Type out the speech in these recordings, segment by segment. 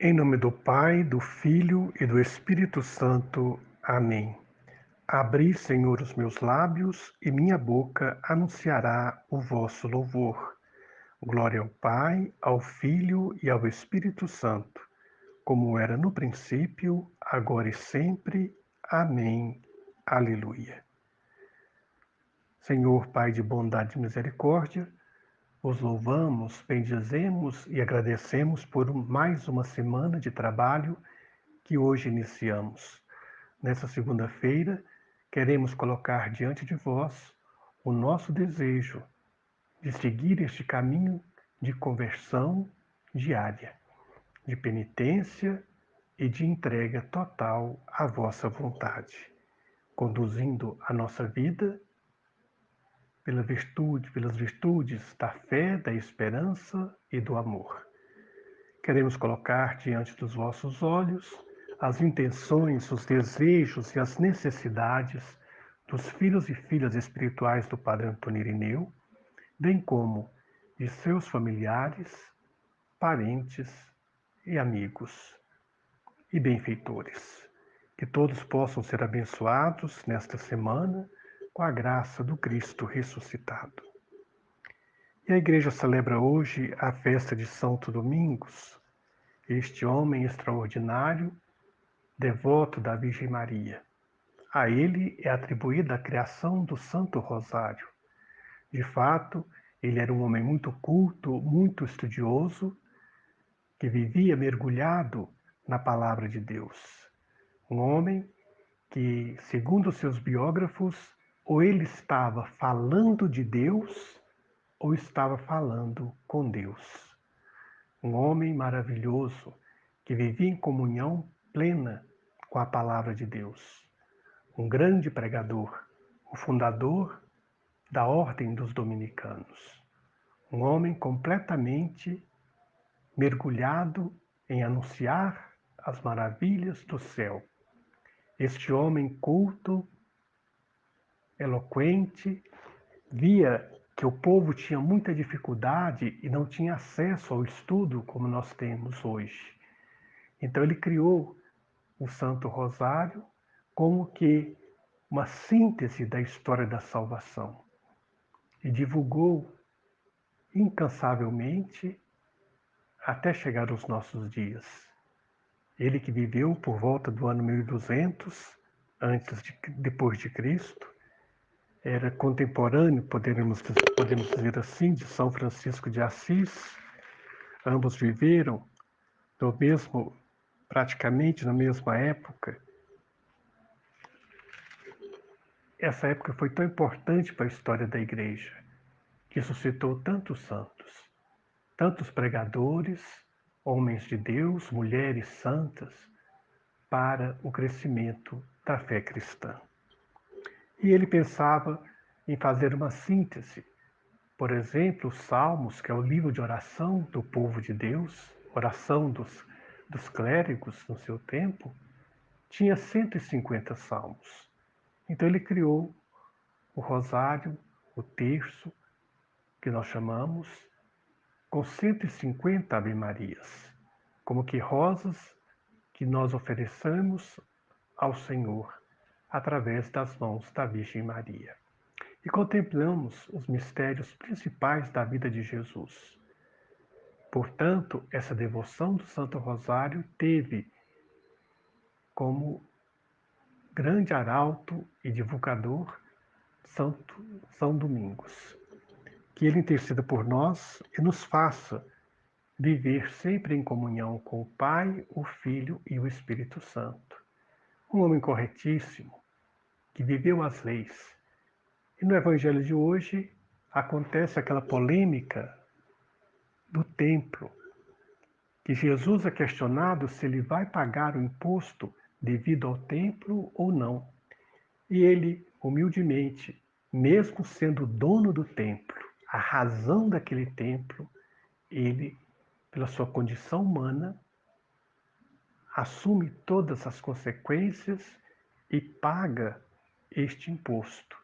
Em nome do Pai, do Filho e do Espírito Santo. Amém. Abri, Senhor, os meus lábios, e minha boca anunciará o vosso louvor. Glória ao Pai, ao Filho e ao Espírito Santo, como era no princípio, agora e sempre. Amém. Aleluia. Senhor, Pai de bondade e misericórdia, os louvamos, bendizemos e agradecemos por mais uma semana de trabalho que hoje iniciamos. Nessa segunda-feira, queremos colocar diante de vós o nosso desejo de seguir este caminho de conversão diária, de penitência e de entrega total à vossa vontade, conduzindo a nossa vida pelas virtudes da fé, da esperança e do amor. Queremos colocar diante dos vossos olhos as intenções, os desejos e as necessidades dos filhos e filhas espirituais do Padre Antônio Irineu, bem como de seus familiares, parentes e amigos e benfeitores. Que todos possam ser abençoados nesta semana com a graça do Cristo ressuscitado. E a Igreja celebra hoje a festa de Santo Domingos, este homem extraordinário, devoto da Virgem Maria. A ele é atribuída a criação do Santo Rosário. De fato, ele era um homem muito culto, muito estudioso, que vivia mergulhado na palavra de Deus. Um homem que, segundo seus biógrafos, ou ele estava falando de Deus ou estava falando com Deus. Um homem maravilhoso que vivia em comunhão plena com a palavra de Deus. Um grande pregador, o fundador da Ordem dos Dominicanos. Um homem completamente mergulhado em anunciar as maravilhas do céu. Este homem culto, eloquente, via que o povo tinha muita dificuldade e não tinha acesso ao estudo como nós temos hoje. Então ele criou o Santo Rosário como que uma síntese da história da salvação e divulgou incansavelmente até chegar aos nossos dias. Ele que viveu por volta do ano 1200 depois de Cristo, era contemporâneo, podemos dizer assim, de São Francisco de Assis. Ambos viveram praticamente na mesma época. Essa época foi tão importante para a história da Igreja, que suscitou tantos santos, tantos pregadores, homens de Deus, mulheres santas, para o crescimento da fé cristã. E ele pensava em fazer uma síntese. Por exemplo, os Salmos, que é o livro de oração do povo de Deus, oração dos clérigos no seu tempo, tinha 150 salmos. Então ele criou o rosário, o terço, que nós chamamos, com 150 Ave-Marias, como que rosas que nós oferecemos ao Senhor através das mãos da Virgem Maria. E contemplamos os mistérios principais da vida de Jesus. Portanto, essa devoção do Santo Rosário teve como grande arauto e divulgador São Domingos. Que ele interceda por nós e nos faça viver sempre em comunhão com o Pai, o Filho e o Espírito Santo. Um homem corretíssimo, que viveu as leis. E no Evangelho de hoje acontece aquela polêmica do templo, que Jesus é questionado se ele vai pagar o imposto devido ao templo ou não. E ele, humildemente, mesmo sendo dono do templo, a razão daquele templo, ele, pela sua condição humana, assume todas as consequências e paga este imposto.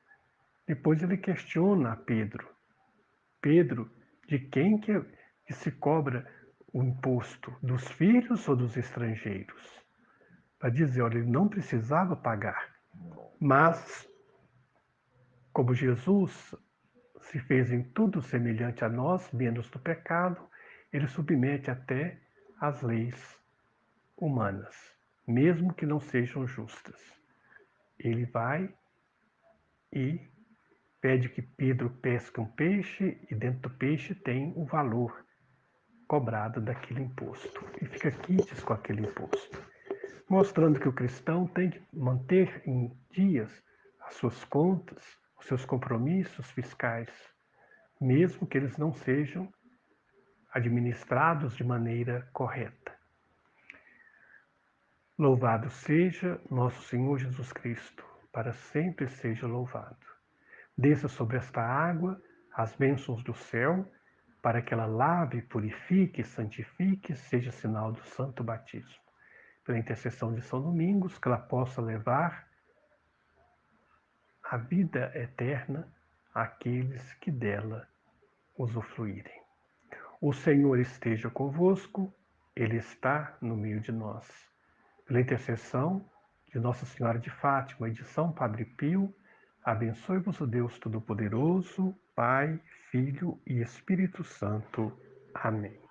Depois ele questiona a Pedro. Pedro, de quem que se cobra o imposto dos filhos ou dos estrangeiros, para dizer, olha, ele não precisava pagar, mas como Jesus se fez em tudo semelhante a nós, menos do pecado, ele submete até às leis humanas, mesmo que não sejam justas. Ele vai e pede que Pedro pesque um peixe e dentro do peixe tem o valor cobrado daquele imposto e fica quites com aquele imposto, mostrando que o cristão tem que manter em dias as suas contas, os seus compromissos fiscais, mesmo que eles não sejam administrados de maneira correta. Louvado seja nosso Senhor Jesus Cristo, para sempre seja louvado. Desça sobre esta água as bênçãos do céu, para que ela lave, purifique, santifique, seja sinal do santo batismo. Pela intercessão de São Domingos, que ela possa levar a vida eterna àqueles que dela usufruírem. O Senhor esteja convosco, Ele está no meio de nós. Pela intercessão de Nossa Senhora de Fátima e de São Padre Pio, abençoe-vos o Deus Todo-Poderoso, Pai, Filho e Espírito Santo. Amém.